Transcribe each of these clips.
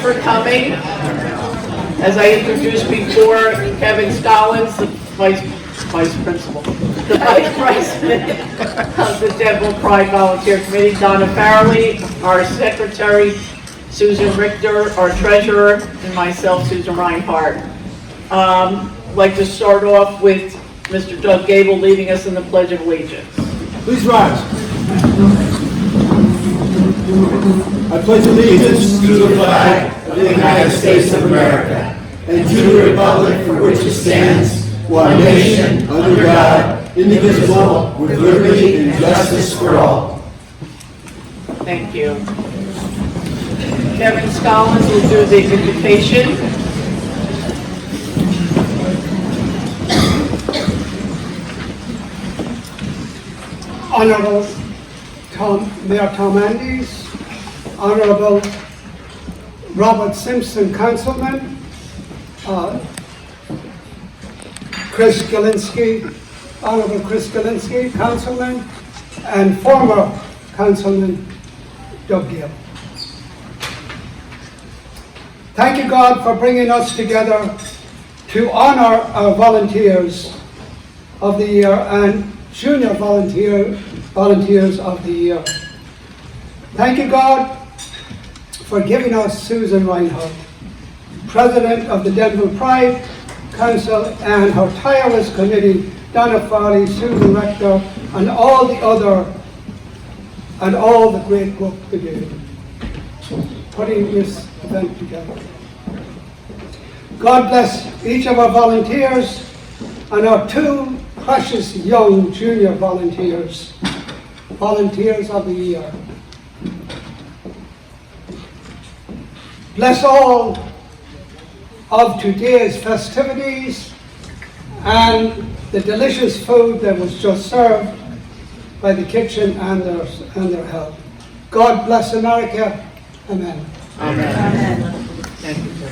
for coming. As I introduced before, Kevin Scollins, the vice principal, the vice president of the Denville Pride Volunteer Committee, Donna Farrelly, our secretary, Susan Richter, our treasurer, and myself, Susan Reinhardt. I'd like to start off with Mr. Doug Gable leading us in the Pledge of Allegiance. Please rise. I pledge allegiance to the flag of the United States of America and to the republic for which it stands, one nation, under God, indivisible, with liberty and justice for all. Thank you. Kevin Scollins will do the invitation. Honorable Mayor Tom Andes, Honorable Robert Simpson, Councilman, Chris Gilinski, Honorable Chris Gilinski, Councilman, and former Councilman Doug Gill. Thank you, God, for bringing us together to honor our volunteers of the year and junior volunteers of the year. Thank you, God, for giving us Susan Reinhardt, President of the Denville Pride Council, and her tireless committee, Donna Farley, Susan Rector, and all the great work they did putting this event together. God bless each of our volunteers and our two precious young junior volunteers of the year. Bless all of today's festivities and the delicious food that was just served by the kitchen and their help. God bless America. Amen. Amen. Amen. Thank you, sir.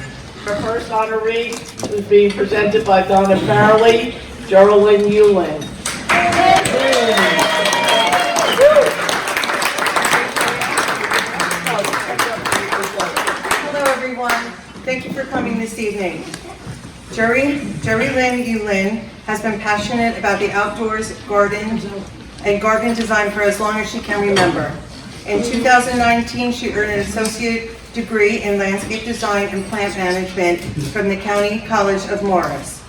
Our first honoree is being presented by Donna Farrelly, Geraldine Yulin. Hello, everyone. Thank you for coming this evening. Jerry Lynn Yulin has been passionate about the outdoors, garden, and garden design for as long as she can remember. In 2019, she earned an associate degree in landscape design and plant management from the County College of Morris.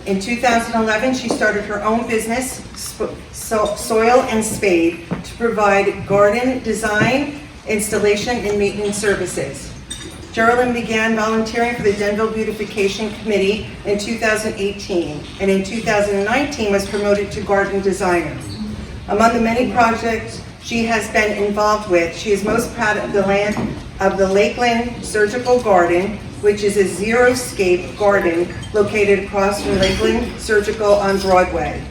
In 2011, she started her own business, Soil and Spade, to provide garden design, installation, and maintenance services. Geraldine began volunteering for the Denville Beautification Committee in 2018, and in 2019 was promoted to garden designer. Among the many projects she has been involved with, she is most proud of the Lakeland Surgical Garden, which is a xeriscape garden located across from Lakeland Surgical on Broadway.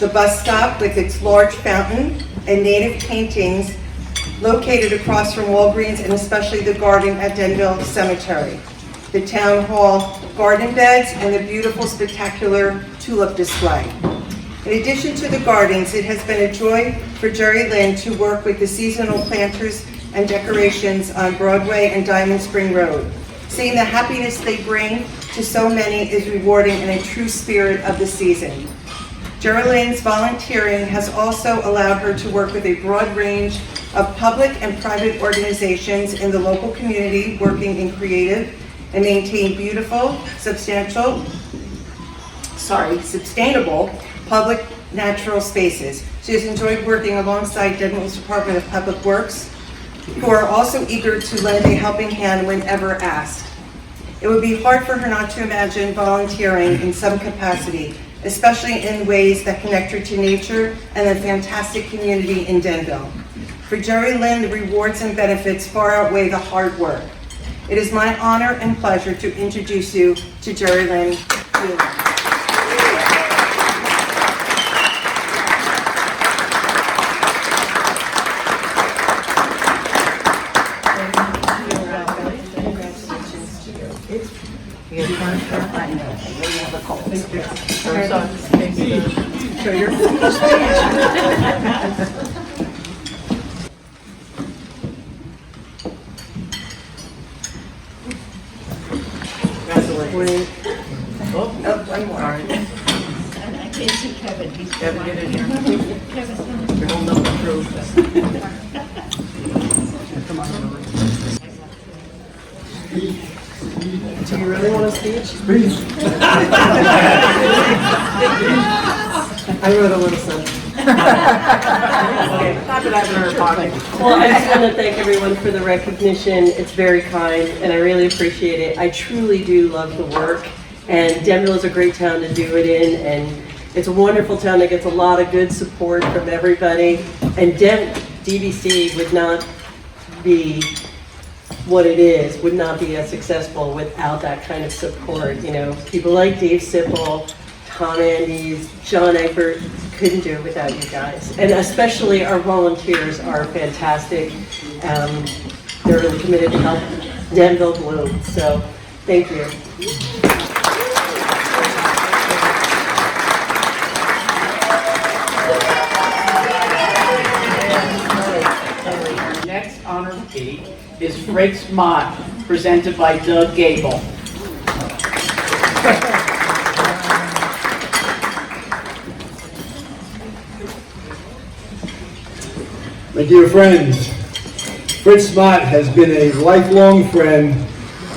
The bus stop with its large fountain and native paintings located across from Walgreens, and especially the garden at Denville Cemetery. The town hall garden beds and the beautiful spectacular tulip display. In addition to the gardens, it has been a joy for Jerry Lynn to work with the seasonal planters and decorations on Broadway and Diamond Spring Road. Seeing the happiness they bring to so many is rewarding and a true spirit of the season. Jerry Lynn's volunteering has also allowed her to work with a broad range of public and private organizations in the local community, working in creative and maintain beautiful, sustainable public natural spaces. She has enjoyed working alongside Denville's Department of Public Works, who are also eager to lend a helping hand whenever asked. It would be hard for her not to imagine volunteering in some capacity, especially in ways that connect her to nature and the fantastic community in Denville. For Jerry Lynn, the rewards and benefits far outweigh the hard work. It is my honor and pleasure to introduce you to Jerry Lynn Yulin. So you're Wait. Oh, one more. all right. I can't see Kevin. He's Kevin, get in here. Kevin's You're holding up the proof. Do you really want a speech? I wrote a little something. Okay, pop it out in her pocket. Well, I just want to thank everyone for the recognition. It's very kind, and I really appreciate it. I truly do love the work, and Denville is a great town to do it in, and it's a wonderful town that gets a lot of good support from everybody. And DVC would not be what it is, would not be as successful without that kind of support. You know, people like Dave Sipple, Tom Andes, John Egbert, couldn't do it without you guys. And especially our volunteers are fantastic. They're really committed to help Denville bloom. So, thank you. Our next honoree is Fritz Mott, presented by Doug Gable. My dear friends, Fritz Mott has been a lifelong friend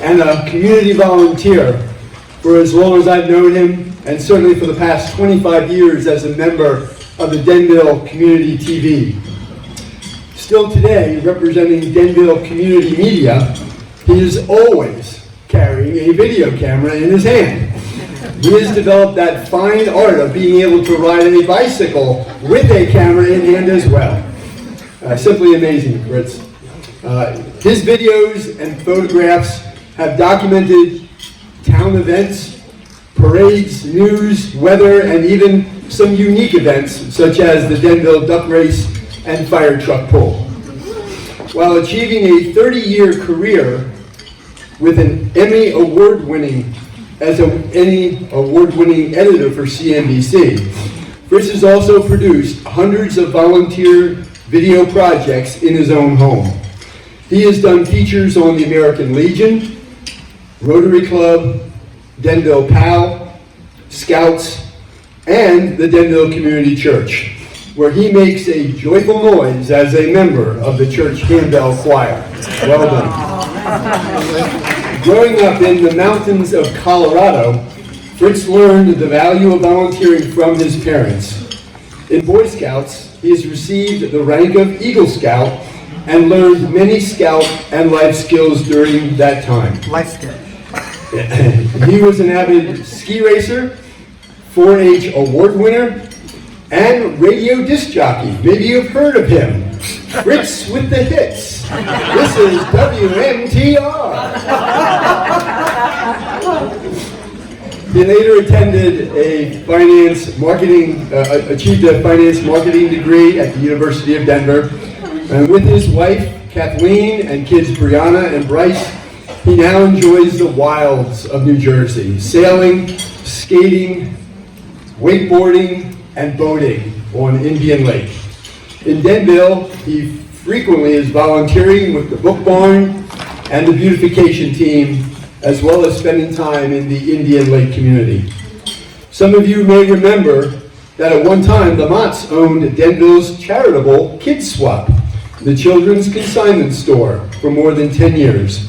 and a community volunteer for as long as I've known him, and certainly for the past 25 years as a member of the Denville Community TV. Still today, representing Denville Community Media, he is always carrying a video camera in his hand. He has developed that fine art of being able to ride a bicycle with a camera in hand as well. Simply amazing, Fritz. His videos and photographs have documented town events, parades, news, weather, and even some unique events such as the Denville Duck Race and Fire Truck Pull. While achieving a 30-year career with an Emmy award-winning editor for CNBC, Fritz has also produced hundreds of volunteer video projects in his own home. He has done features on the American Legion, Rotary Club, Denville PAL, Scouts, and the Denville Community Church, where he makes a joyful noise as a member of the church handbell choir. Well done. Growing up in the mountains of Colorado, Fritz learned the value of volunteering from his parents. In Boy Scouts, he has received the rank of Eagle Scout and learned many Scout and life skills during that time. Life skill. He was an avid ski racer, 4-H award winner, and radio disc jockey. Maybe you've heard of him. Fritz with the hits. This is WMTR. He later attended achieved a finance marketing degree at the University of Denver. And with his wife, Kathleen, and kids Brianna and Bryce, he now enjoys the wilds of New Jersey, sailing, skating, wakeboarding, and boating on Indian Lake. In Denville, he frequently is volunteering with the Book Barn and the beautification team, as well as spending time in the Indian Lake community. Some of you may remember that at one time the Motts owned Denville's charitable Kids Swap, the children's consignment store, for more than 10 years.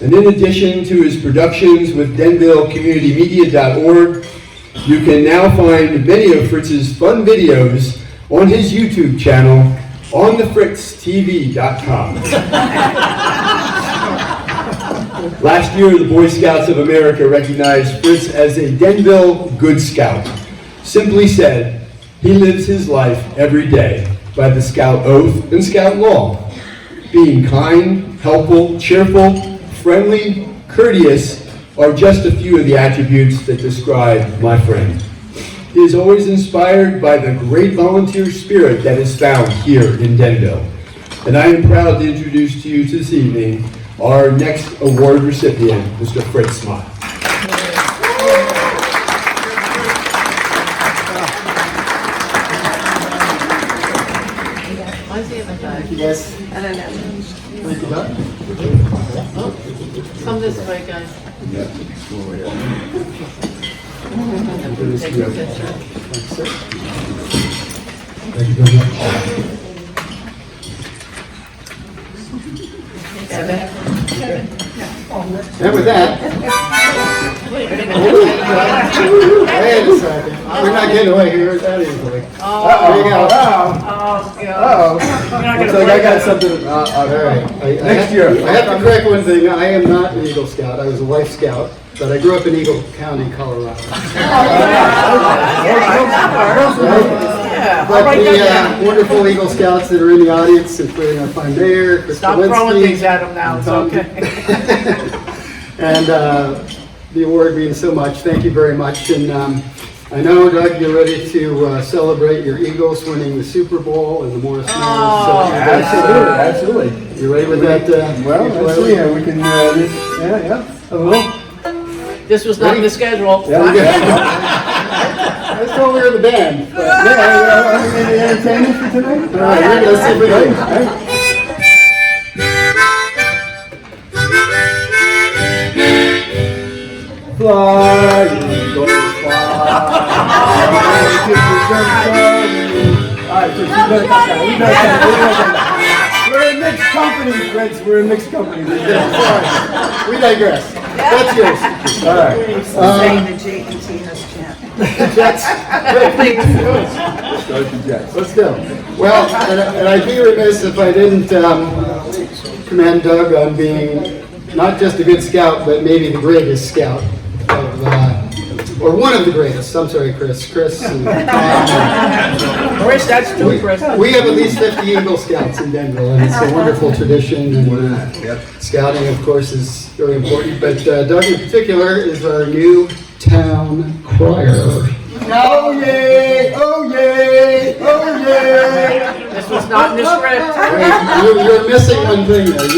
And in addition to his productions with DenvilleCommunityMedia.org, you can now find many of Fritz's fun videos on his YouTube channel, onthefritztv.com. Last year, the Boy Scouts of America recognized Fritz as a Denville Good Scout. Simply said, he lives his life every day by the Scout Oath and Scout Law, being kind, helpful, cheerful, friendly, courteous, are just a few of the attributes that describe my friend. He is always inspired by the great volunteer spirit that is found here in Denville. And I am proud to introduce to you this evening our next award recipient, Mr. Fritz Mott. Why is he in the bag? Thank you, guys. I don't know. Thank you, Doug. Come this way, guys. Take a picture. Thank you very much. And with that, wait a second. We're not getting away here that easily. There you go. Oh, Uh-oh. Looks like I got something. All right. Next year. I have to correct one thing. I am not an Eagle Scout. I was a Life Scout, but I grew up in Eagle County, Colorado. But the wonderful Eagle Scouts that are in the audience, including our fine mayor, Chris Stop throwing Walensky, things at them now, it's Tom. okay. And the award means so much. Thank you very much. And I know, Doug, you're ready to celebrate your Eagles winning the Super Bowl and the Morris Knowles. Oh, Absolutely. You ready with that? Well, let's see here. We can, yeah. A little. This was not in the schedule. I was told we were the band. But, Any entertainment for tonight? all right, let's see if we can. Fly, Eagles, fly. All right, so we better cut that. We're in mixed company, friends. We're in mixed company. We digress. That's yours. All right. Saying the J.E.T. has chant. Jets. Start the Jets. Let's go. Well, and I'd be remiss if I didn't commend Doug on being not just a good scout, but maybe the greatest scout of, or one of the greatest. I'm sorry, Chris. Chris. And Chris, that's too, Chris. we have at least 50 Eagle Scouts in Denville, and it's a wonderful tradition. And scouting, of course, is very important. But Doug, in particular, is our new town crier. Oh yay! Oh yay! Oh yay! This was not in the script. You're missing one thing there.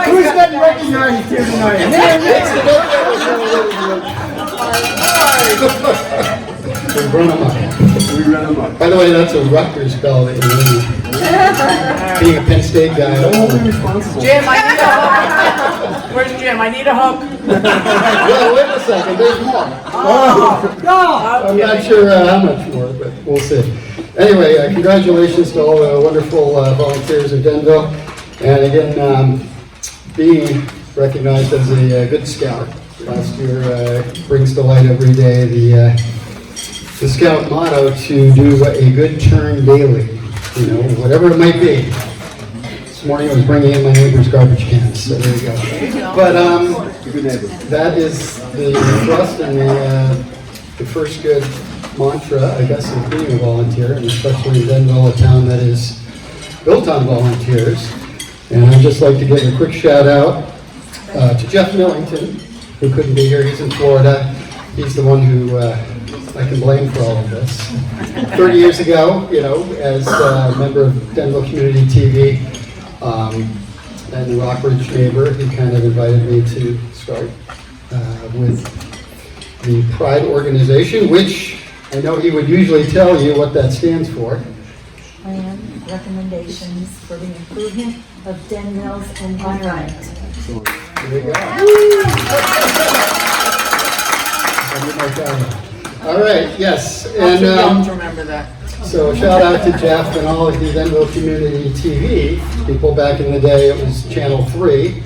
Who's getting recognized here tonight? We run amok. We run them up. By the way, that's a Rutgers bell that you're ringing. Being a Penn State guy. Wholly responsible. Jim, I need a hook. Where's Jim? I need a hook. Well, wait a second, there's more. I'm not sure how much more, but we'll see. Anyway, congratulations to all the wonderful volunteers in Denville. And again, being recognized as a good scout last year brings to light every day the scout motto to do a good turn daily, you know, whatever it might be. This morning I was bringing in my neighbor's garbage cans, so there you go. But Good neighbor. that is the thrust and the first good mantra, I guess, of being a volunteer, and especially in Denville, a town that is built on volunteers. And I'd just like to give a quick shout out to Jeff Millington, who couldn't be here. He's in Florida. He's the one who I can blame for all of this. 30 years ago, you know, as a member of Denville Community TV and a Rockridge neighbor, he kind of invited me to start with the Pride organization, which I know he would usually tell you what that stands for. Plan recommendations for the improvement of Denville's environment. There you go. All right, yes, I'm too young and to remember that. so shout out to Jeff and all of the Denville Community TV people. Back in the day, it was Channel 3,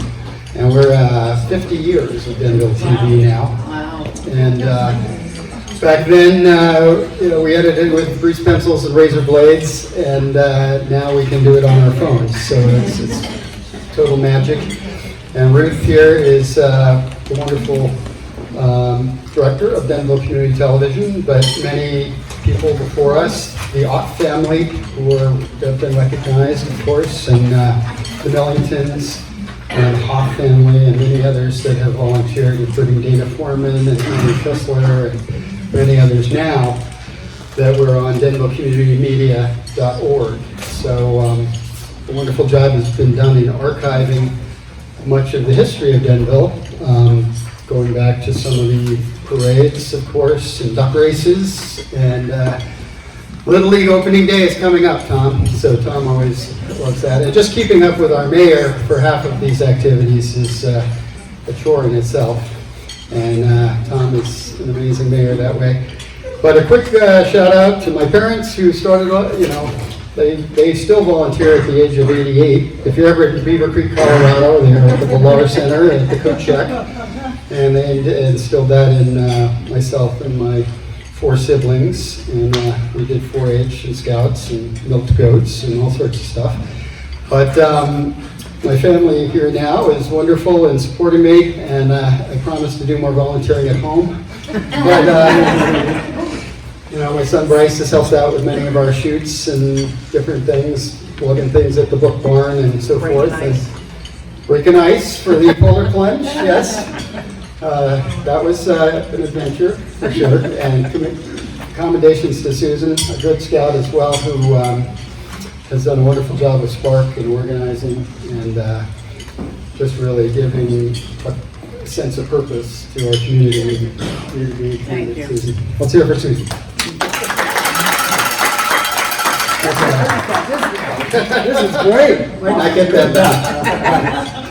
and we're 50 years of Denville TV now. Wow. And back then, you know, we edited with grease pencils and razor blades, and now we can do it on our phones. So it's total magic. And Ruth here is the wonderful director of Denville Community Television, but many people before us, the Ott family, who have been recognized, of course, and the Millingtons, and the Hoff family, and many others that have volunteered, including Dana Foreman and Andrew Schessler, and many others now that we're on denvillecommunitymedia.org. So a wonderful job has been done in archiving much of the history of Denville, going back to some of the parades, of course, and duck races, and Little League opening day is coming up, Tom, so Tom always loves that. And just keeping up with our mayor for half of these activities is a chore in itself. And Tom is an amazing mayor that way. But a quick shout out to my parents who started, they still volunteer at the age of 88. If you're ever in Beaver Creek, Colorado, they're at the Valor Center at the Cook Shack. And they instilled that in myself and my 4 siblings. And we did 4-H and scouts and milked goats and all sorts of stuff. But my family here now is wonderful in supporting me, and I promise to do more volunteering at home. But my son Bryce has helped out with many of our shoots and different things, plugging things at the book barn and so forth. And breaking ice for the polar plunge, yes. That was an adventure for sure. And commendations to Susan, a good scout as well, who has done a wonderful job with Spark and organizing and just really giving a sense of purpose to our community. Thank you. Susan. Let's hear it for Susan. This is great. Might not get that done.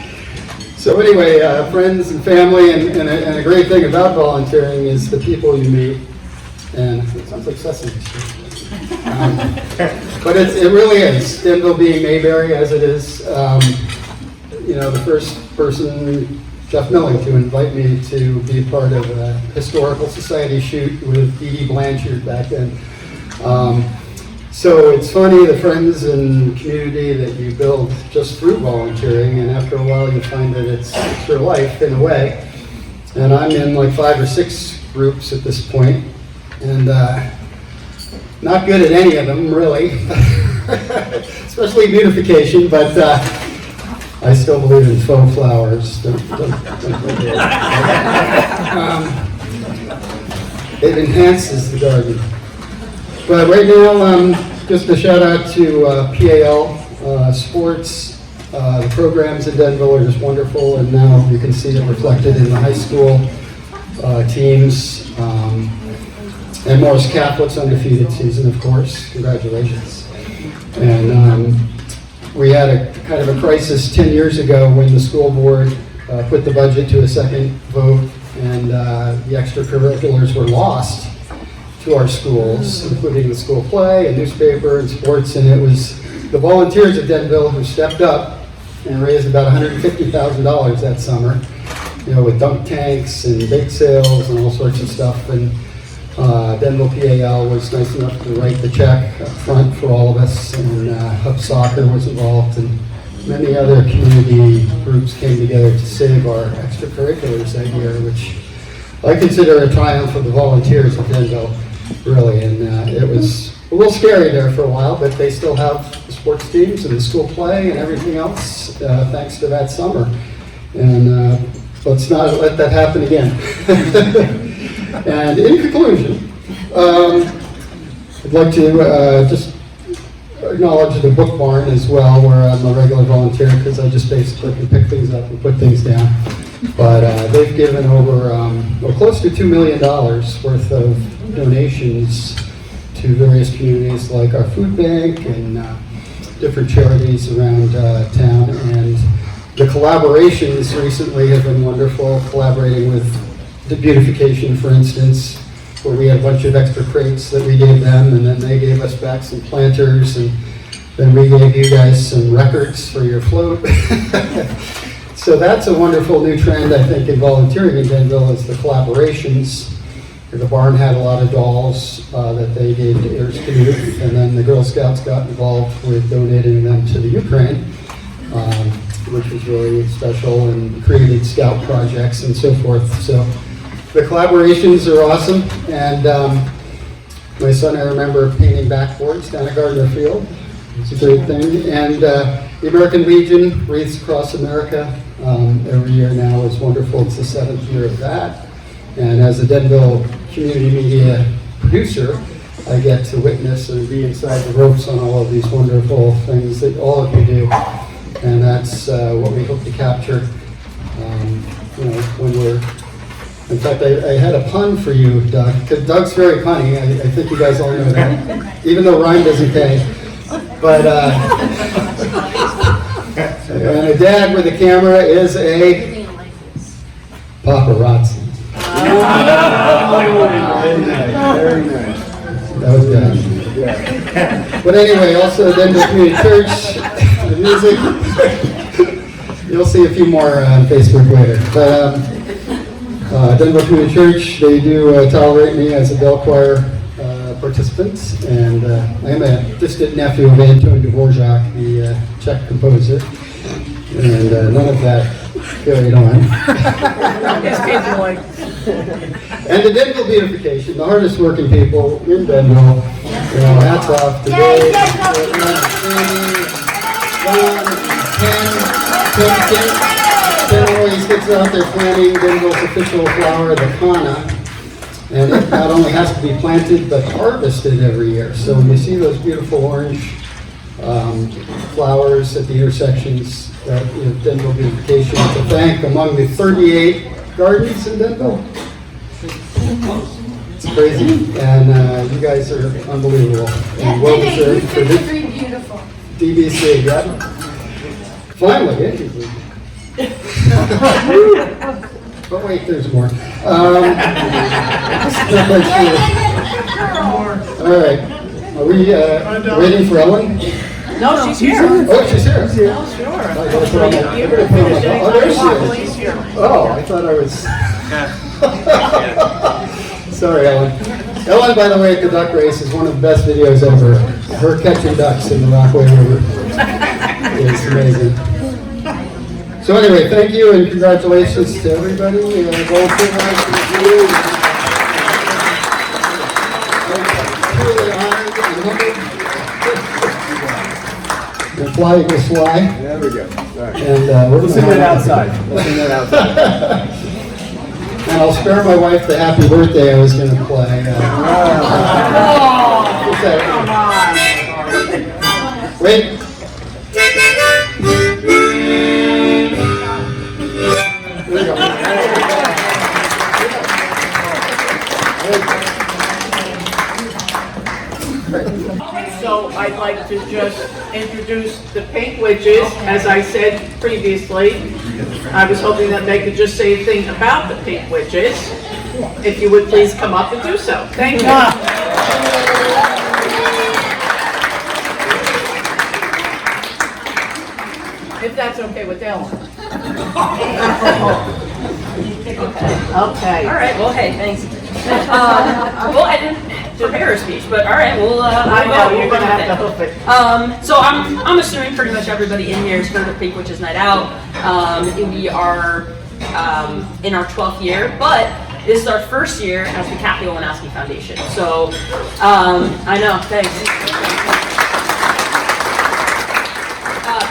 So anyway, friends and family, and a great thing about volunteering is the people you meet. And it sounds like Sesame Street. But it really is. Denville being Mayberry as it is, the first person, Jeff Milling, to invite me to be part of a historical society shoot with Dee Dee Blanchard back then. So it's funny, the friends and community that you build just through volunteering, and after a while you find that it's your life in a way. And I'm in like 5 or 6 groups at this point, and not good at any of them, really, especially beautification, but I still believe in faux flowers. It enhances the garden. But right now, just a shout out to PAL sports. The programs in Denville are just wonderful, and now you can see it reflected in the high school teams. And Morris Catholic's undefeated season, of course. Congratulations. And we had a kind of a crisis 10 years ago when the school board put the budget to a second vote, and the extracurriculars were lost to our schools, including the school play and newspaper and sports. And it was the volunteers at Denville who stepped up and raised about $150,000 that summer, with dunk tanks and bake sales and all sorts of stuff. And Denville PAL was nice enough to write the check up front for all of us, and Hub Soccer was involved, and many other community groups came together to save our extracurriculars that year, which I consider a triumph of the volunteers of Denville, really. And it was a little scary there for a while, but they still have the sports teams and the school play and everything else, thanks to that summer. And let's not let that happen again. And in conclusion, I'd like to just acknowledge the book barn as well, where I'm a regular volunteer, because I just basically can pick things up and put things down. But they've given over close to $2 million worth of donations to various communities like our food bank and different charities around town. And the collaborations recently have been wonderful, collaborating with the beautification, for instance, where we had a bunch of extra crates that we gave them, and then they gave us back some planters, and then we gave you guys some records for your float. So that's a wonderful new trend, I think, in volunteering in Denville, is the collaborations. The barn had a lot of dolls that they gave to Ayers Canute, and then the Girl Scouts got involved with donating them to the Ukraine, which was really special, and created scout projects and so forth. So the collaborations are awesome, and my son, I remember painting backboards down at Gardner Field. It's a great thing. And the American Legion, Wreaths Across America, every year now is wonderful. It's the 7th year of that. And as a Denville community media producer, I get to witness and be inside the ropes on all of these wonderful things that all of you do. And that's what we hope to capture when we're In fact, I had a pun for you, Doug, because Doug's very punny. I think you guys all know that, even though rhyme doesn't pay. But, and a dad with a camera is a paparazzi. Very nice. That was good. But anyway, also Denville Community Church, the music. You'll see a few more on Facebook later. But Denville Community Church, they do tolerate me as a bell choir participant, and I am a distant nephew of Anton Dvorak, the Czech composer, and none of that carried on. And the Denville beautification, the hardest working people in Denville, you know, hats off to Dave, Ken always gets out there planting Denville's official flower, the Kana, and it not only has to be planted, but harvested every year. So when you see those beautiful orange flowers at the intersections, Denville beautification, to thank among the 38 gardens in Denville. It's crazy, and you guys are unbelievable. And well deserved for this. Beautiful. DBC, yeah. Finally, yeah. But wait, there's more. Not quite sure. All right, are we waiting for Ellen? No, she's here. Oh, she's here. Oh, sure. I gotta put on my- I gotta put on my- Oh, there she is. Oh, I thought I was. Sorry, Ellen. Ellen, by the way, at the duck race is one of the best videos ever. Her catching ducks in the Rockaway River is amazing. So anyway, thank you and congratulations to everybody. Volunteer rights to you. Truly honored and humbled. And fly equals fly. There we go. All right. And we're Let's gonna sing that have- outside. Let's sing that outside. And I'll spare my wife the happy birthday I was going to play. What's that? Wait. There we go. So I'd like to just introduce the Pink Witches, as I said previously. I was hoping that they could just say a thing about the Pink Witches. If you would please come up and do so. Thank you. If that's okay with Ellen. Okay. All right, well, hey, thanks. Well, I didn't prepare a speech, but all right, well, I know, you're we'll gonna run have to with it. hoof it. So I'm assuming pretty much everybody in here has heard of Pink Witches Night Out. We are in our 12th year, but this is our first year as the Kathy Olenowski Foundation. So I know, thanks.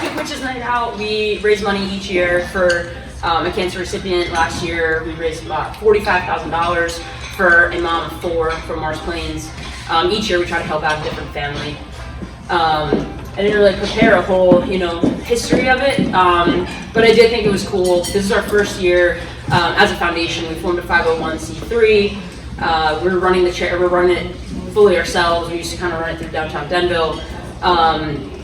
Pink Witches Night Out, we raise money each year for a cancer recipient. Last year, we raised about $45,000 for a mom of 4 from Mars Plains. Each year, we try to help out a different family. I didn't really prepare a whole, history of it, but I did think it was cool. This is our first year as a foundation. We formed a 501c3. We're running it fully ourselves. We used to kind of run it through downtown Denville.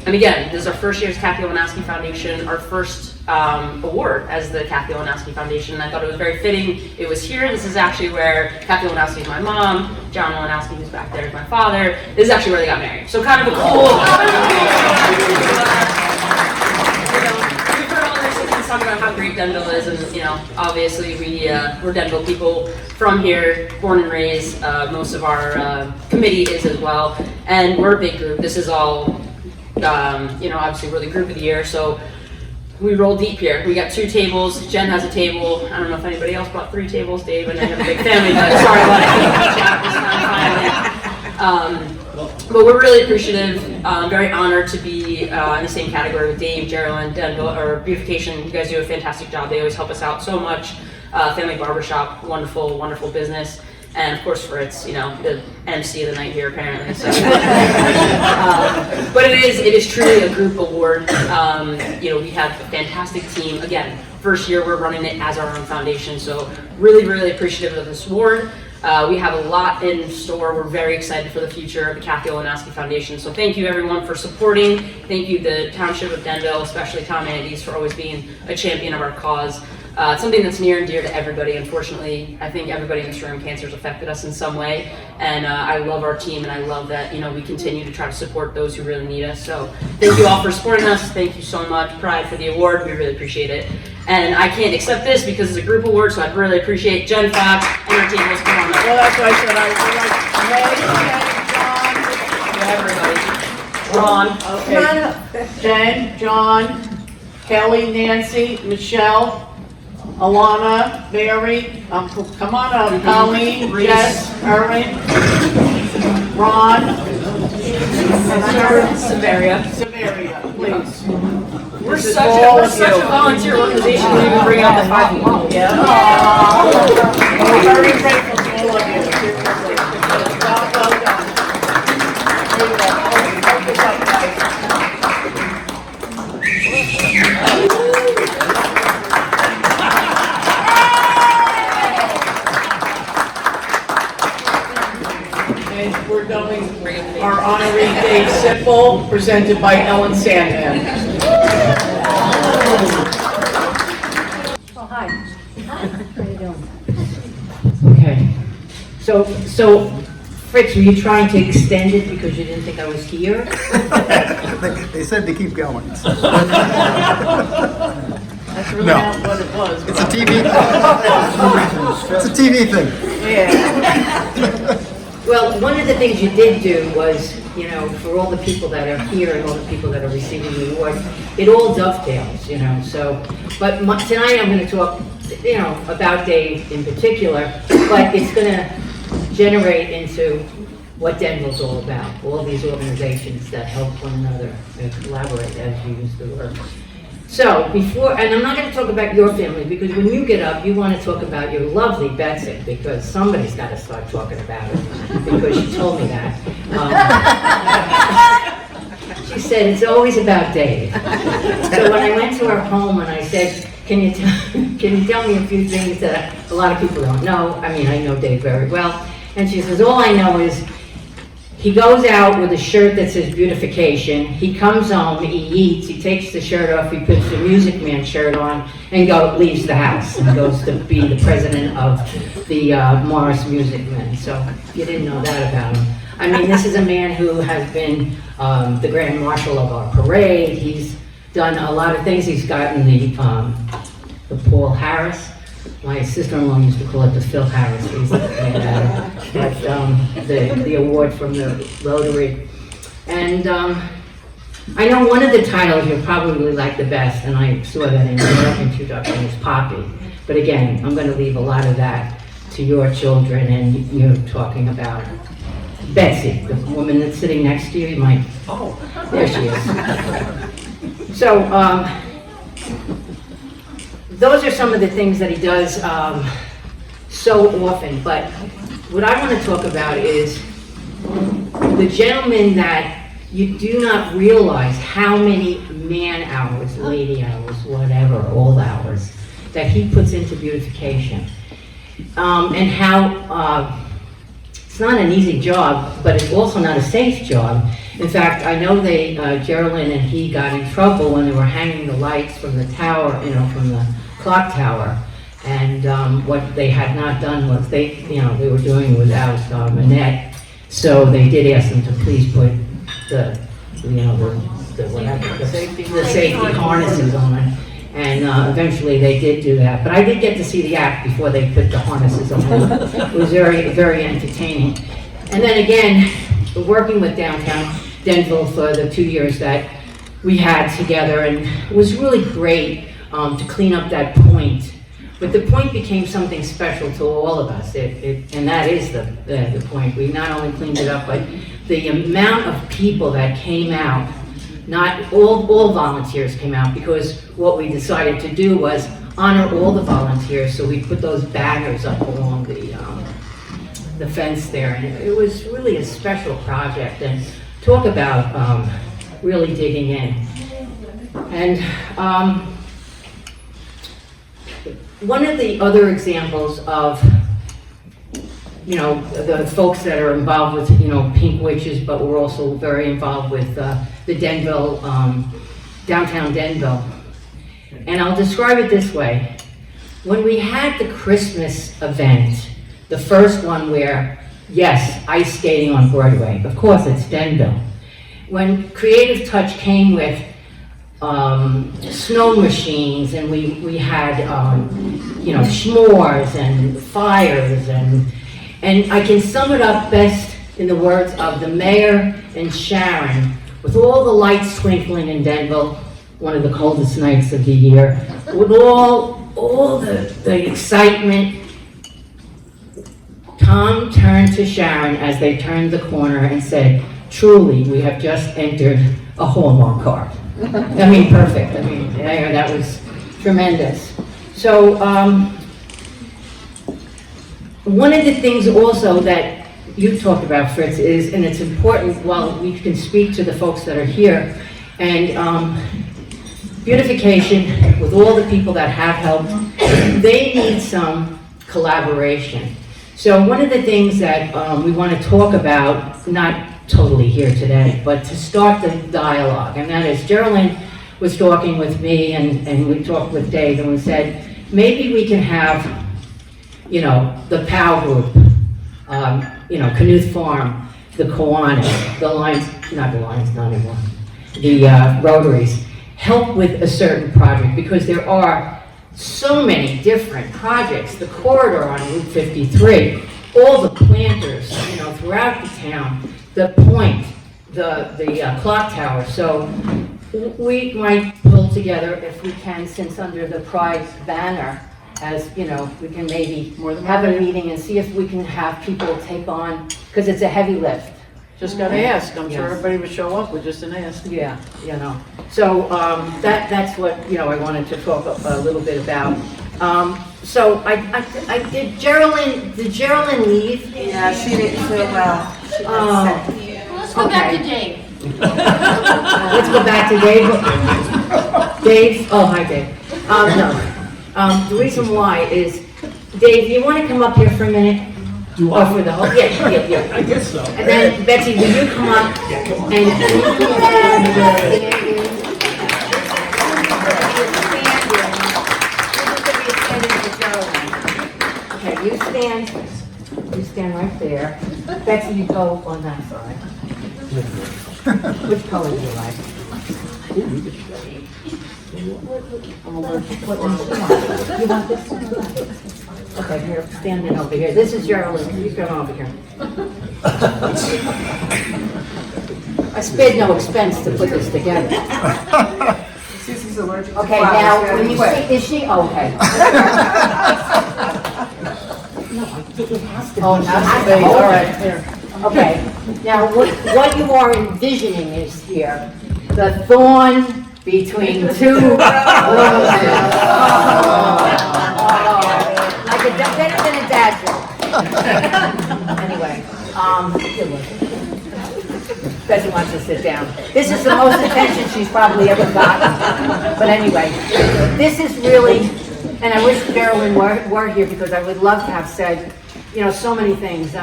And again, this is our first year as Kathy Olenowski Foundation, our first award as the Kathy Olenowski Foundation. And I thought it was very fitting. It was here. This is actually where Kathy Olenowski is my mom. John Olenowski, who's back there, is my father. This is actually where they got married. So kind of a cool. We've heard all this and talk about how great Denville is, and obviously we're Denville people from here, born and raised. Most of our committee is as well, and we're a big group. This is all. Obviously we're the group of the year, so we roll deep here. We got 2 tables. Jen has a table. I don't know if anybody else brought 3 tables, Dave, and I have a big family, but sorry about it. But we're really appreciative, very honored to be in the same category with Dave, Geraldine, Denville, or Beautification. You guys do a fantastic job. They always help us out so much. Family Barbershop, wonderful, wonderful business. And of course, Fritz, the MC of the night here, apparently. So. But in it is truly a group award. We have a fantastic team. Again, first year we're running it as our own foundation, so really, really appreciative of this award. We have a lot in store. We're very excited for the future of the Kathy Olenowski Foundation. So thank you everyone for supporting. Thank you the Township of Denville, especially Tom Andes, for always being a champion of our cause. It's something that's near and dear to everybody. Unfortunately, I think everybody in this room, cancer's affected us in some way. And I love our team, and I love that we continue to try to support those who really need us. So thank you all for supporting us. Thank you so much, Pride, for the award. We really appreciate it. And I can't accept this because it's a group award, so I'd really appreciate Jen Fox and her team. Let's come on up. Well, that's what I said. I would like Everybody. Ron. Okay. Jen, John, Kelly, Nancy, Michelle, Alana, Mary, come on up, Colleen, Jess, Erin, Ron, and Samaria. Samaria, please. We're This is such all a of you. volunteer organization. We even bring out the 5 people. Yeah. We're very grateful to all of you. Seriously. Well done. There you go. Focus up, guys. And we're going our honoree Dave Sipple, presented by Ellen Sandman. Oh, hi. How you doing? Okay. So, Fritz, were you trying to extend it because you didn't think I was here? They said to keep going. That's really No. not what it was. It's a TV. It's a TV thing. Yeah. Well, one of the things you did do was, for all the people that are here and all the people that are receiving the award, it all dovetails, so, but tonight I'm going to talk, about Dave in particular, but it's going to generate into what Denville's all about, all these organizations that help one another and collaborate, as you use the word. So and I'm not going to talk about your family, because when you get up, you want to talk about your lovely Betsy, because somebody's got to start talking about it, because she told me that. She said, it's always about Dave. So when I went to her home and I said, can you tell me a few things that a lot of people don't know? I mean, I know Dave very well. And she says, all I know is he goes out with a shirt that says beautification. He comes home, he eats, he takes the shirt off, he puts the Music Man shirt on, and leaves the house and goes to be the president of the Morris Music Men. So if you didn't know that about him. I mean, this is a man who has been the grand marshal of our parade. He's done a lot of things. He's gotten the Paul Harris. My sister-in-law used to call it the Phil Harris, but the award from the Rotary. And I know one of the titles you'll probably like the best, and I saw that in your introduction, is Poppy. But again, I'm going to leave a lot of that to your children, and you're talking about Betsy, the woman that's sitting next to you. You might, there she is. So, those are some of the things that he does so often, but what I want to talk about is the gentleman that you do not realize how many man hours, lady hours, whatever, all hours, that he puts into beautification. And how it's not an easy job, but it's also not a safe job. In fact, I know Geraldine and he got in trouble when they were hanging the lights from the tower, from the clock tower, and what they had not done was they were doing without a net, so they did ask them to please put the safety harnesses on it, and eventually they did do that. But I did get to see the act before they put the harnesses on it. It was very, very entertaining. And then again, working with downtown Denville for the 2 years that we had together, and it was really great to clean up that point. But the point became something special to all of us, and that is the point. We not only cleaned it up, but the amount of people that came out, not all volunteers came out, because what we decided to do was honor all the volunteers, so we put those banners up along the fence there, and it was really a special project. And talk about really digging in. And one of the other examples of, you know, the folks that are involved with, you know, Pink Witches, but we're also very involved with the Denville, downtown Denville. And I'll describe it this way. When we had the Christmas event, the first one where, yes, ice skating on Broadway, of course it's Denville. When Creative Touch came with snow machines, and we had, you know, s'mores and fires, and I can sum it up best in the words of the mayor and Sharon, with all the lights twinkling in Denville, one of the coldest nights of the year, with all the excitement. Tom turned to Sharon as they turned the corner and said, "Truly, we have just entered a Hallmark card." I mean, perfect. I mean, that was tremendous. So, one of the things also that you talked about, Fritz, is, and it's important, while we can speak to the folks that are here, and beautification, with all the people that have helped, they need some collaboration. So one of the things that we want to talk about, not totally here today, but to start the dialogue, and that is Geraldine was talking with me, and we talked with Dave, and we said, maybe we can have, you know, the POW group, you know, Knuth Farm, the Kiwanis, the Lions, not the Lions, not anymore, the Rotaries, help with a certain project, because there are so many different projects, the corridor on Route 53, all the planters, you know, throughout the town, the point, the clock tower. So we might pull together, if we can, since under the Pride banner, as, you know, we can maybe have a meeting and see if we can have people take on, because it's a heavy lift. Just gotta ask, I'm sure Yes. everybody would show up with just an ask. Yeah, you know. So that's what, you know, I wanted to talk a little bit about. So I did Geraldine leave? Yeah, she didn't feel well. She got sick. Let's go back to Dave. Let's go back to Dave. Dave, oh, hi Dave. No, the reason why is, Dave, you want to come up here for a minute? Or for the whole, yeah. I guess so. And then Betsy, will you come up Okay, you stand right there. Betsy, you go on that side. Which color do you like? What one do you want? You want this one? Okay, here, stand in over here. This is Geraldine. You come over here. I spared no expense to put this together. Susie's allergic to Okay, flowers. now, when you see, is she, okay. No, it has to be. Oh, that's the base, all right, here. Okay, now what you are envisioning is here, the thorn between two roses. Like better than a dad joke. Anyway, Betsy wants to sit down. This is the most attention she's probably ever gotten. But anyway, this is really, and I wish Geraldine were here, because I would love to have said, you know, so many things.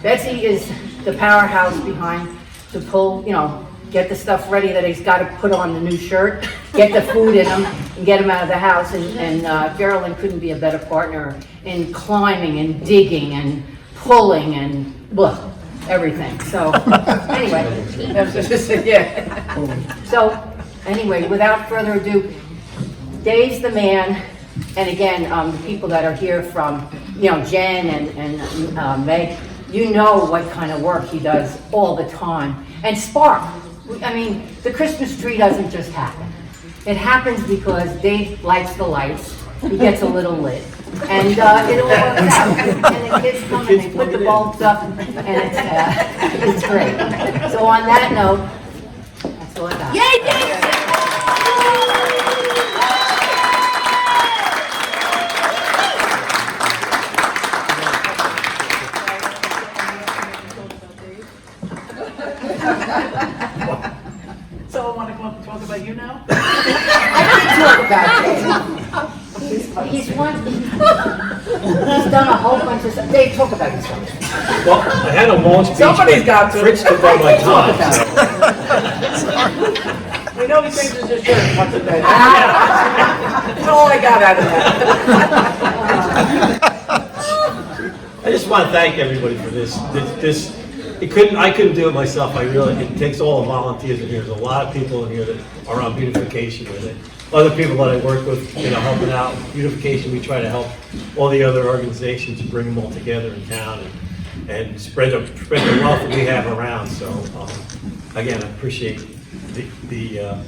Betsy is the powerhouse behind to pull, you know, get the stuff ready that he's got to put on the new shirt, get the food in him, and get him out of the house. And Geraldine couldn't be a better partner in climbing and digging and pulling and everything. So anyway, yeah. So anyway, without further ado, Dave's the man. And again, the people that are here from, you know, Jen and Meg, you know what kind of work he does all the time. And Spark, I mean, the Christmas tree doesn't just happen. It happens because Dave lights the lights, he gets a little lit, and it all works out. And the kids come and they put the bulbs up, and it's great. So on that note, that's all I got. Yay, Dave! So someone want to come up and talk about you now? He's done a whole bunch of stuff. Dave, talk about yourself. Well, I had a long speech, Somebody's got to. Fritz took all my time. We know he changes his shirt once a day. That's all I got out of that. I just want to thank everybody for this. I couldn't do it myself. It takes all the volunteers in here. There's a lot of people in here that are on beautification with it. Other people that I work with, helping out beautification. We try to help all the other organizations, bring them all together in town and spread the wealth that we have around. So again, I appreciate the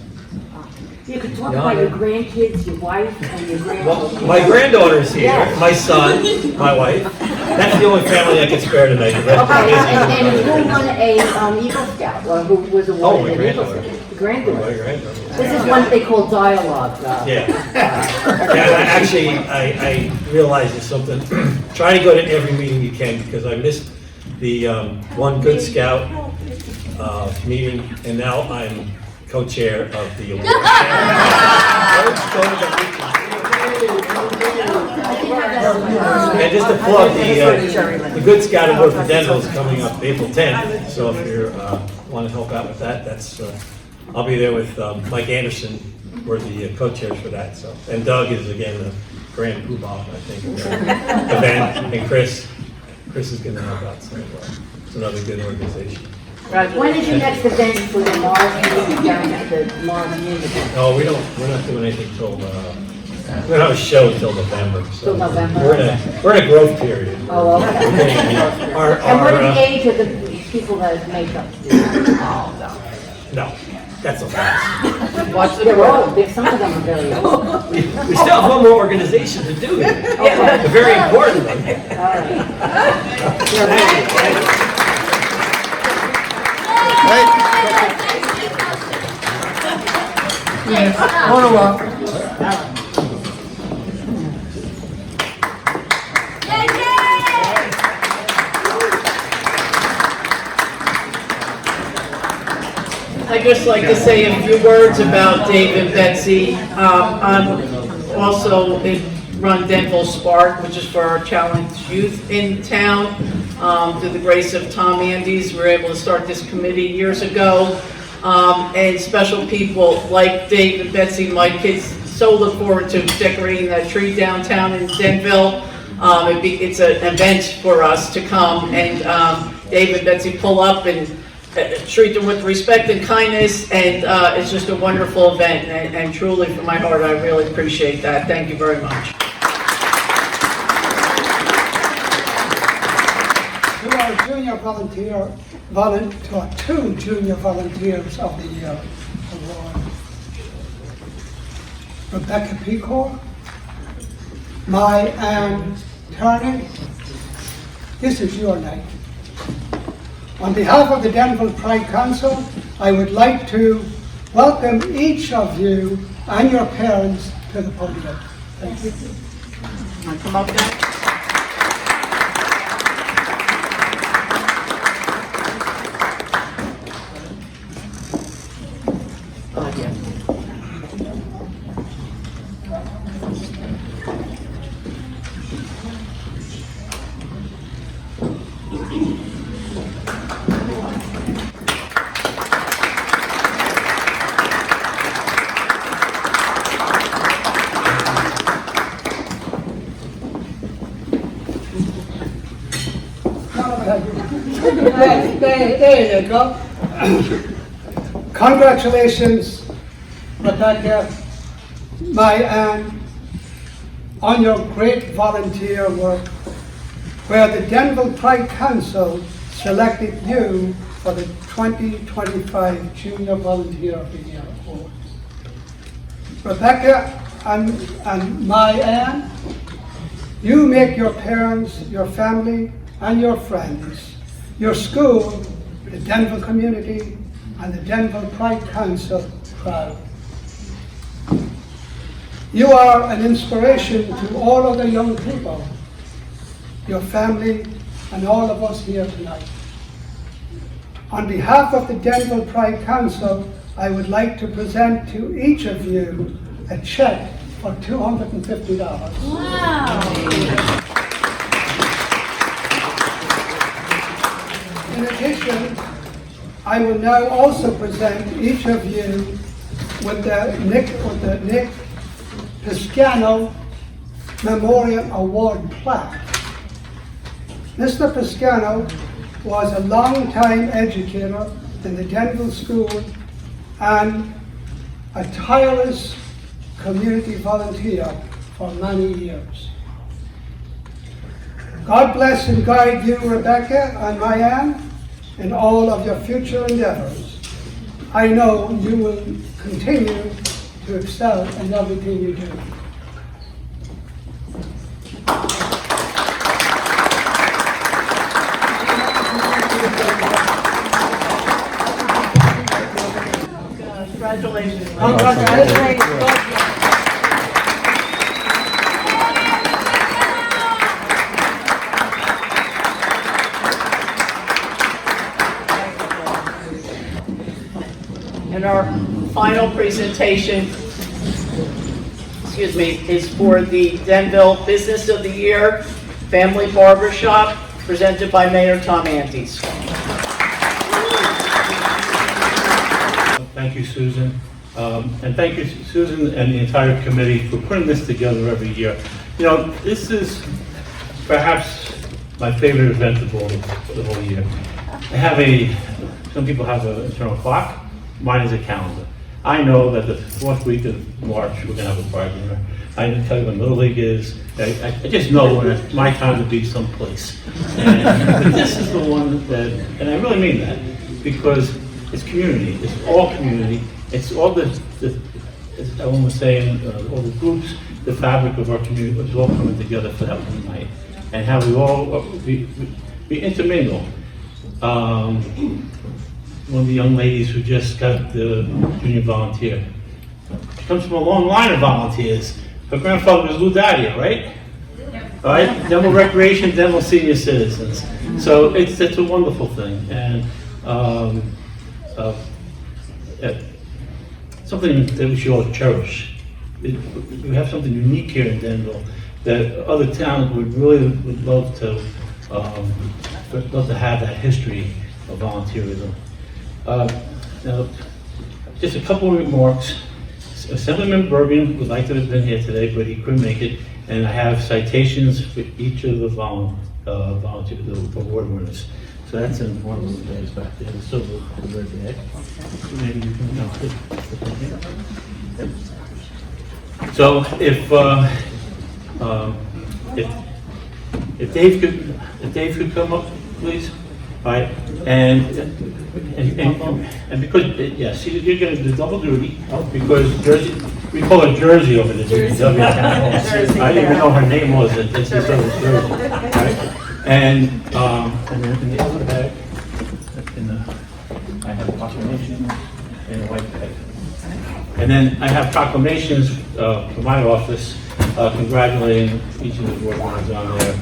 You could talk about your grandkids, your wife, and your grandchildren. Well, my granddaughter's here, Yes. my son, my wife. That's the only family I can spare tonight. The rest are Okay, busy. and who won a Eagle Scout, or who was Oh, awarded my an Eagle granddaughter. Scout? The granddaughter. My granddaughter. This is one they call dialogue. Yeah. I realized there's something. Try to go to every meeting you can because I missed the one Good Scout meeting, and now I'm co-chair of the award. And just to plug, the Good Scout Award for Denville is coming up April 10th. So if you want to help out with that, I'll be there with Mike Anderson. We're the co-chairs for that. So, and Doug is again the grand poobah, I think, of the event. And Chris is going to help out. So it's another good organization. When is your next event for the Mars meeting, the Mars meeting? No, we're not doing anything till, we don't have a show until November. So Till November? We're in a growth period. Oh, okay. And what is the age of the people that make up? No, that's a lot. They're old, some of them are very old. We still have one more organization to do here. A very important one. All right. I'd just like to say a few words about Dave and Betsy. I'm also run Denville Spark, which is for our challenged youth in town. Through the grace of Tom Andes, we were able to start this committee years ago. And special people like Dave and Betsy, my kids so look forward to decorating that tree downtown in Denville. It's an event for us to come, and Dave and Betsy pull up and treat them with respect and kindness, and it's just a wonderful event, and truly from my heart I really appreciate that. Thank you very much. To our junior two junior volunteers of the year award. Rebecca Pecor, Mai Ann Turney, this is your night. On behalf of the Denville Pride Council, I would like to welcome each of you and your parents to the podium. Thank you. Want to come up now? There you go. Congratulations, Rebecca, Mai Ann, on your great volunteer work, where the Denville Pride Council selected you for the 2025 Junior Volunteer of the Year Award. Rebecca and Mai Ann, you make your parents, your family, and your friends, your school, the Denville community, and the Denville Pride Council proud. You are an inspiration to all other young people, your family, and all of us here tonight. On behalf of the Denville Pride Council, I would like to present to each of you a check for $250. In addition, I will now also present each of you with the Nick Pisciano Memorial Award plaque. Mr. Pisciano was a long-time educator in the Denville School and a tireless community volunteer for many years. God bless and guide you, Rebecca and Mayanne, in all of your future endeavors. I know you will continue to excel in everything you do. Congratulations. And our final presentation, is for the Denville Business of the Year Family Barbershop, presented by Mayor Tom Antes. Thank you, Susan. And thank you, Susan, and the entire committee for putting this together every year. You know, this is perhaps my favorite event of the whole year. Some people have an internal clock. Mine is a calendar. I know that the fourth week of March, we're going to have a party dinner. I didn't tell you when Little League is. I just know when it's my time to be someplace. But this is the one that, and I really mean that, because it's community. It's all community. It's all as Ellen was saying, all the groups, the fabric of our community is all coming together for that one night. And how we all we intermingle. One of the young ladies who just got the junior volunteer. She comes from a long line of volunteers. Her grandfather was Lou Dadia, right? Yep. All right, Denville Recreation, Denville Senior Citizens. So it's a wonderful thing, and something that we should all cherish. We have something unique here in Denville that other towns would love to have that history of volunteerism. Now, just a couple of remarks. Assemblyman Bergen would like to have been here today, but he couldn't make it. And I have citations for each of the volunteer award winners. So that's in one of those bags back there, the silver and red bag. So maybe you can So if Dave could come up, please. All right, and because yes, you're going to do double duty because Jersey, we call it Jersey over the DPW. I didn't even know her name was. It's just over Jersey, right? And then in the other bag, I have proclamations in a white bag, and then I have proclamations from my office congratulating each of the board members on their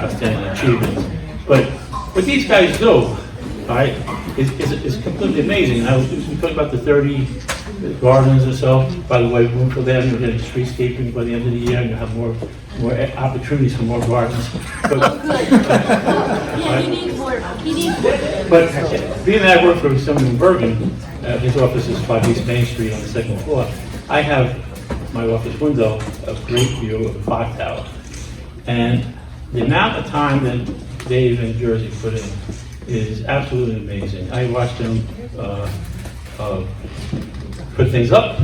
outstanding achievements. But what these guys do, right, is completely amazing. I was talking about the 30 gardens or so. By the way, for them, we're getting streetscaping by the end of the year, and you'll have more opportunities for more gardens. But, Yeah, he needs more. But being that I work for Assemblyman Bergen, his office is 5 East Main Street on the 2nd floor. I have my office window a great view of the clock tower, and the amount of time that Dave and Jersey put in is absolutely amazing. I watched them put things up,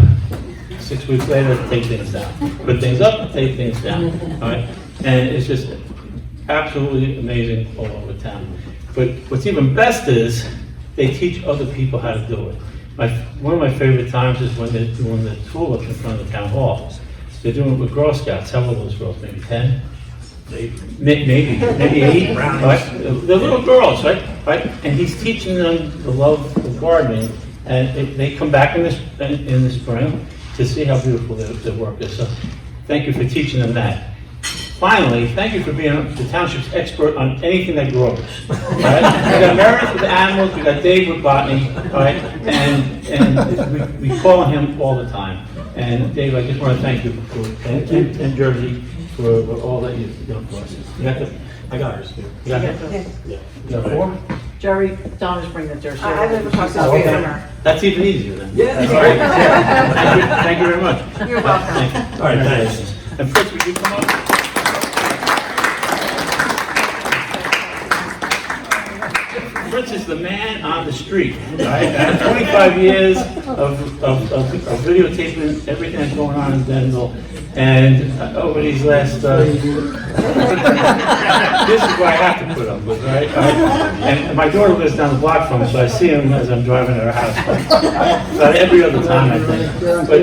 6 weeks later, take things down. Put things up, take things down. All right? And it's just absolutely amazing all over town. But what's even best is they teach other people how to do it. One of my favorite times is when they're doing the tulips in front of the town hall. They're doing it with Girl Scouts. How old are those girls? Maybe 10? Maybe 8, right? They're little girls, right? And he's teaching them the love of gardening, and they come back in the spring to see how beautiful their work is. So thank you for teaching them that. Finally, thank you for being the township's expert on anything that grows. Right? We got Meredith with animals, we got Dave with botany, right? And we call on him all the time. And Dave, I just want to thank you for, and Jersey, for all that you've done for us. You got the, I got hers. You got it? Yeah. You got 4? Jerry, Don is bringing the jersey. I live across the street from her. That's even easier then. Yeah. That's all right. Thank you very much. You're welcome. Thank you. All right, thanks. And Fritz, would you come up? Fritz is the man on the street, right? 25 years of videotaping everything that's going on in Denville. And over these last, this is what I have to put up with, right? And my daughter lives down the block from me, so I see him as I'm driving to her house. About every other time, I think. But,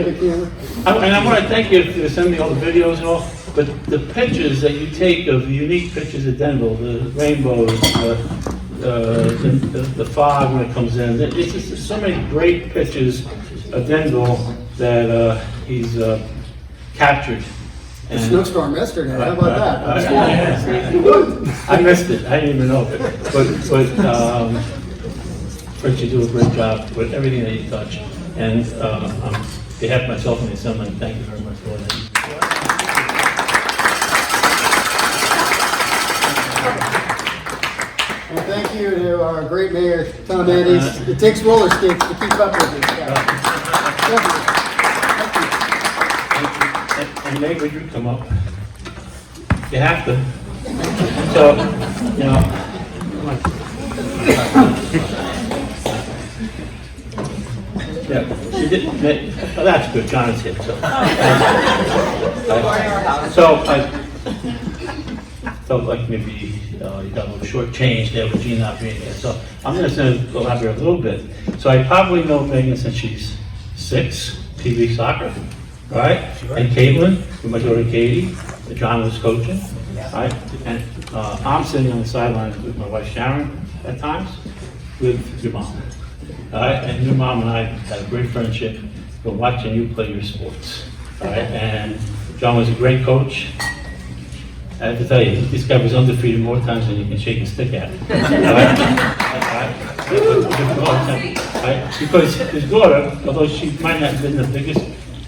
and I want to thank you for sending me all the videos and all, but the pictures that you take of the unique pictures of Denville, the rainbows, the fog when it comes in, it's just so many great pictures of Denville that he's captured. The snowstorm yesterday, how about that? I missed it, I didn't even know it. But Fritz, you do a great job with everything that you touch. And on behalf of myself and my son, thank you very much for that. And thank you to our great mayor, Tom Andes. It takes roller skates to keep up with this guy. And Meg, would you come up? You have to. So, you know, yeah, she did. Oh, that's good. John is here. So I felt like maybe you got a little short change there with Jean not being here. So I'm going to elaborate a little bit. So I probably know Megan since she's 6, TV soccer. Right? And Caitlin, with my daughter Katie, that John was coaching. Right? And I'm sitting on the sidelines with my wife Sharon at times, with your mom. Right? And your mom and I had a great friendship. We're watching you play your sports. Right? And John was a great coach. I have to tell you, this guy was undefeated more times than you can shake a stick at. Right? Because his daughter, although she might not have been the biggest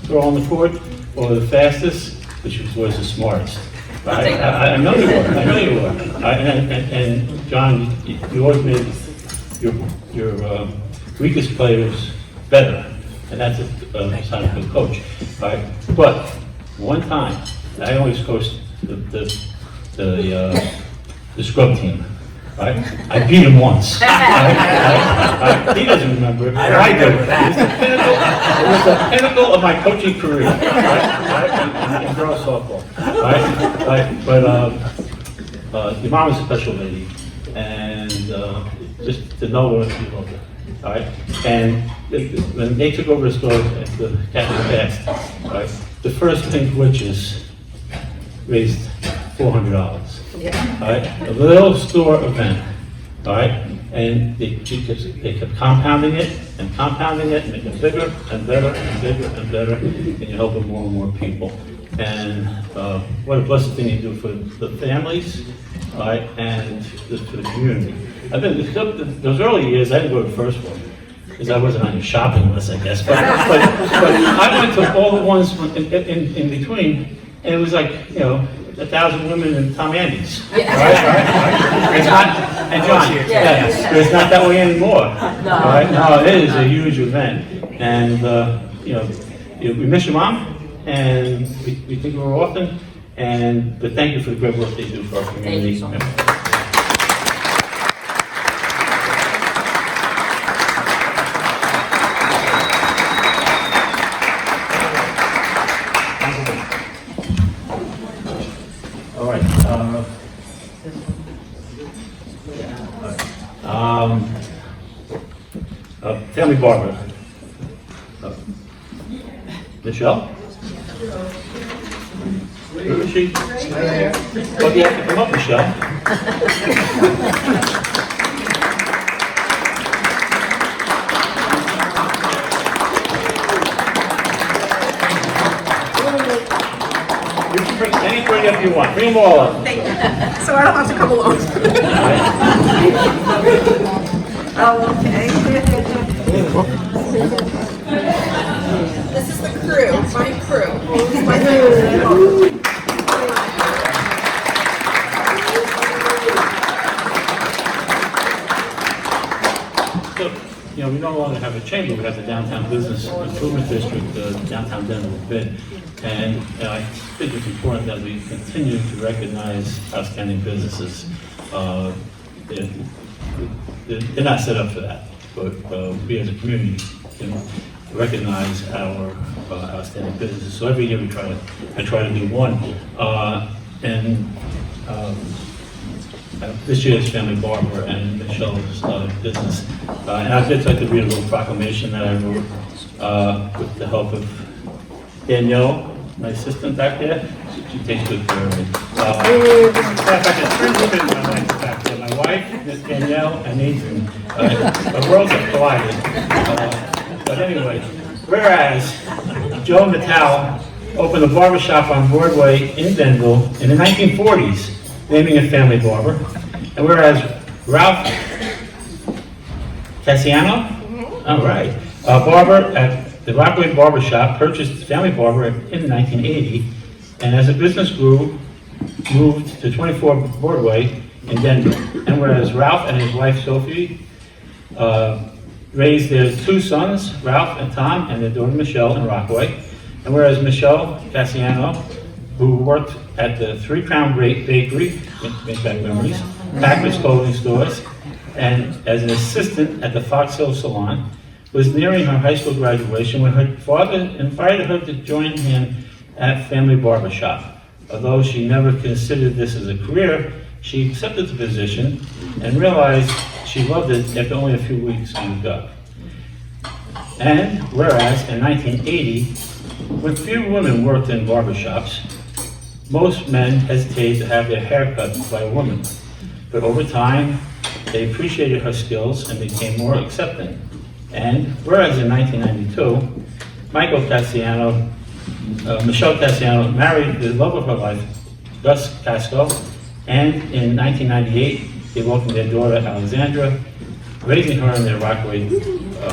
girl on the court or the fastest, but she was always the smartest. Right? I know you were. I know you were. And John, you always made your weakest players better, and that's a sign of a good coach. Right? But one time, I always coached the scrub team. Right? I beat him once. Right? He doesn't remember it, but I do. It was the pinnacle of my coaching career. Right? In girls softball. Right? But your mom is a special lady, and just to know her, you love her. All right? And when they took over the store after Kathy passed, right, the first Pink Witches raised $400. Yeah. All right, a little store event, all right, and they kept compounding it and making it bigger and better and bigger and better, and you're helping more and more people. And what a blessed thing you do for the families, all right, and just for the community. I've been those early years. I didn't go to the first one because I wasn't on your shopping list, I guess. But I went to all the ones in between, and it was like 1,000 women in Tom Andes. Yeah. Right? It's not, and John, it's not that way anymore. No. Right? No, it is a huge event. And, we miss your mom, and we think of her often, but thank you for the great work they do for our community. Thank you so much. Family barber. Michelle? Where is she? Well, you have to come up, Michelle. You can bring candies, bring if you want. Bring them all up. Thank you. So I don't have to come along. Oh, okay. This is the crew, my crew. My crew. So, you know, we no longer have a chamber, we have the Downtown Business Improvement District, Downtown Denville bid. And I think it's important that we continue to recognize outstanding businesses. They're not set up for that, but we as a community can recognize our outstanding businesses. So every year I try to do one. This year is Family Barber and Michelle's business. And I'd just like to read a little proclamation that I wrote with the help of Danielle, my assistant back there. She takes good care of me. If I can turn look at my wife back there. My wife, Miss Danielle, and Adrian. The worlds have collided. But anyway, whereas Joe Natal opened a barber shop on Broadway in Denville in the 1940s, naming it Family Barber. And whereas Ralph Cassiano, all right, a barber at the Rockaway Barber Shop, purchased Family Barber in 1980, and as the business grew, moved to 24 Broadway in Denver. And whereas Ralph and his wife Sophie raised their two sons, Ralph and Tom, and their daughter Michelle in Rockaway. And whereas Michelle Cassiano, who worked at the Three Crown Bakery, make back memories, Packard's clothing stores, and as an assistant at the Fox Hill Salon, was nearing her high school graduation when her father invited her to join him at Family Barber Shop. Although she never considered this as a career, she accepted the position and realized she loved it after only a few weeks on the job. And whereas in 1980, when few women worked in barbershops, most men hesitated to have their hair cut by a woman. But over time, they appreciated her skills and became more accepting. And whereas in 1992, Michelle Cassiano married the love of her life, Gus Casco, and in 1998, they welcomed their daughter Alexandra, raising her in their Rockaway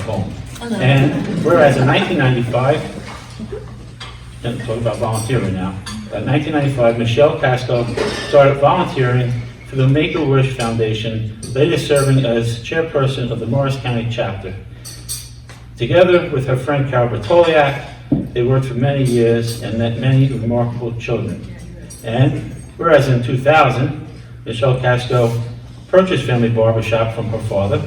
home. And whereas in 1995, and talk about volunteering now, in 1995, Michelle Casco started volunteering for the Make-A-Wish Foundation, later serving as chairperson of the Morris County chapter. Together with her friend Carol Bertoliak, they worked for many years and met many remarkable children. And whereas in 2000, Michelle Casco purchased Family Barber Shop from her father,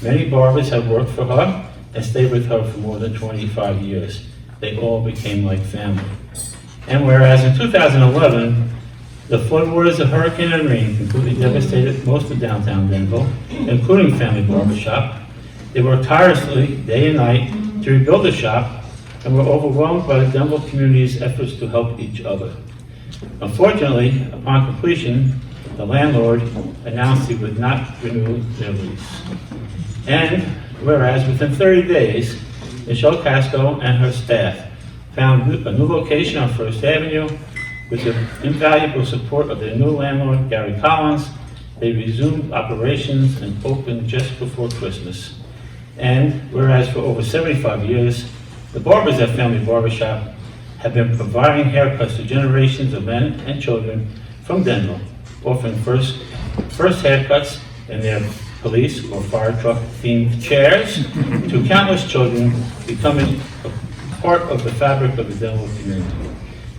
many barbers have worked for her and stayed with her for more than 25 years. They all became like family. And whereas in 2011, the floodwaters of Hurricane Irene completely devastated most of downtown Denville, including Family Barber Shop, they worked tirelessly day and night to rebuild the shop and were overwhelmed by the Denville community's efforts to help each other. Unfortunately, upon completion, the landlord announced he would not renew their lease. And whereas within 30 days, Michelle Casco and her staff found a new location on First Avenue. With the invaluable support of their new landlord, Gary Collins, they resumed operations and opened just before Christmas. And whereas for over 75 years, the barbers at Family Barber Shop have been providing haircuts to generations of men and children from Denville, offering first haircuts in their police or fire truck themed chairs to countless children, becoming a part of the fabric of the Denville community.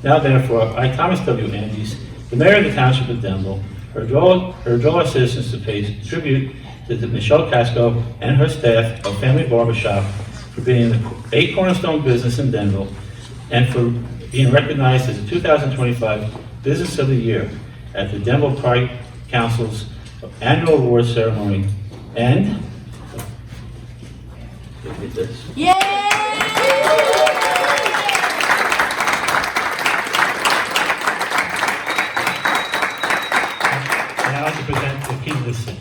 Now therefore, I, Thomas W. Andes, the mayor of the Township of Denville, urge all our citizens to pay tribute to Michelle Casco and her staff of Family Barber Shop for being a cornerstone business in Denville and for being recognized as the 2025 Business of the Year at the Denville Pride Council's annual award ceremony. And look at this. Yay! I'd like to present the key to the city.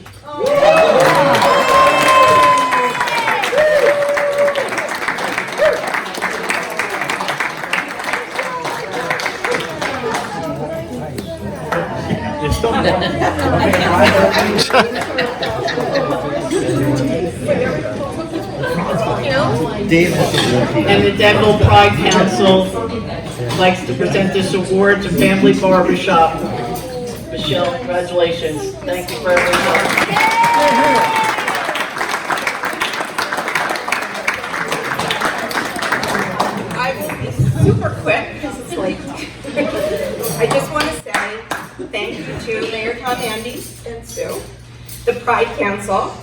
And the Denville Pride Council likes to present this award to Family Barbershop. Michelle, congratulations. Thank you for everything. I will be super quick because it's late. I just want to say thank you to Mayor Tom Andes and Sue, the Pride Council,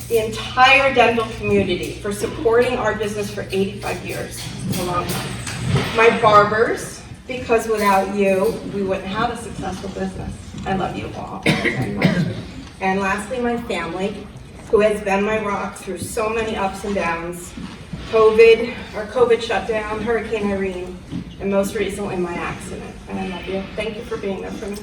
the entire Denville community for supporting our business for 85 years. It's a long time. My barbers, because without you, we wouldn't have a successful business. I love you all very much. And lastly, my family, who has been my rock through so many ups and downs. COVID shutdown, Hurricane Irene, and most recently my accident. And I love you. Thank you for being there for me.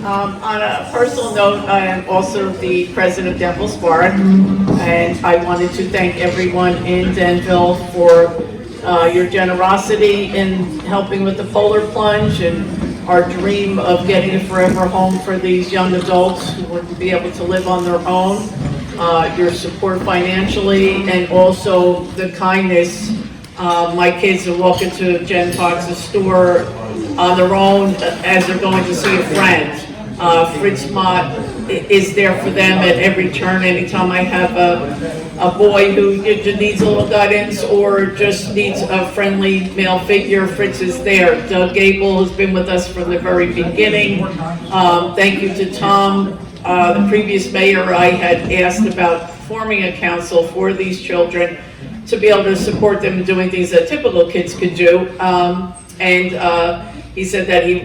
On a personal note, I am also the president of Denville Spark, and I wanted to thank everyone in Denville for your generosity in helping with the polar plunge and our dream of getting a forever home for these young adults who wouldn't be able to live on their own, your support financially, and also the kindness. My kids will walk into Jen Fox's store on their own as they're going to see a friend. Fritz Mott is there for them at every turn. Anytime I have a boy who needs a little guidance or just needs a friendly male figure, Fritz is there. Doug Gable has been with us from the very beginning. Thank you to Tom. The previous mayor, I had asked about forming a council for these children to be able to support them in doing things that typical kids could do. He said that he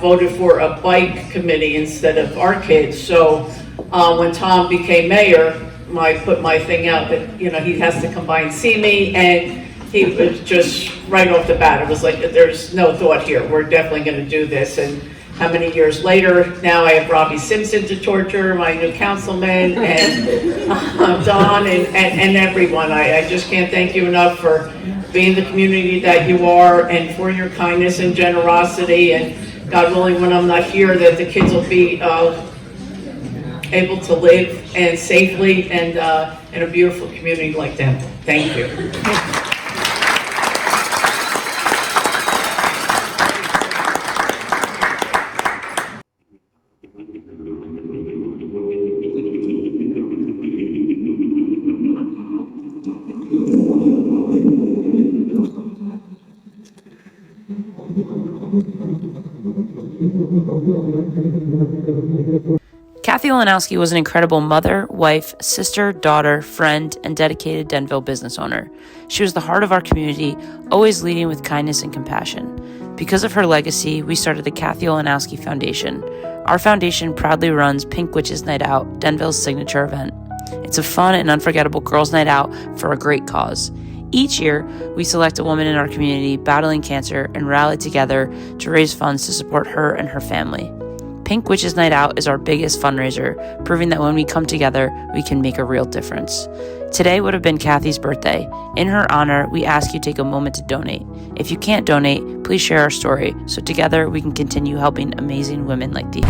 voted for a bike committee instead of our kids. So when Tom became mayor, I put my thing out that he has to come by and see me, and he was just right off the bat. It was like, there's no thought here. We're definitely going to do this. And how many years later, now I have Robbie Simpson to torture, my new councilman, and Don, and everyone. I just can't thank you enough for being the community that you are, and for your kindness and generosity, and God willing, when I'm not here, that the kids will be able to live and safely and in a beautiful community like Denville. Thank you. Kathy Olenowski was an incredible mother, wife, sister, daughter, friend, and dedicated Denville business owner. She was the heart of our community, always leading with kindness and compassion. Because of her legacy, we started the Kathy Olenowski Foundation. Our foundation proudly runs Pink Witches Night Out, Denville's signature event. It's a fun and unforgettable girls' night out for a great cause. Each year, we select a woman in our community battling cancer and rally together to raise funds to support her and her family. Pink Witches Night Out is our biggest fundraiser, proving that when we come together, we can make a real difference. Today would have been Kathy's birthday. In her honor, we ask you to take a moment to donate. If you can't donate, please share our story so together we can continue helping amazing women like these.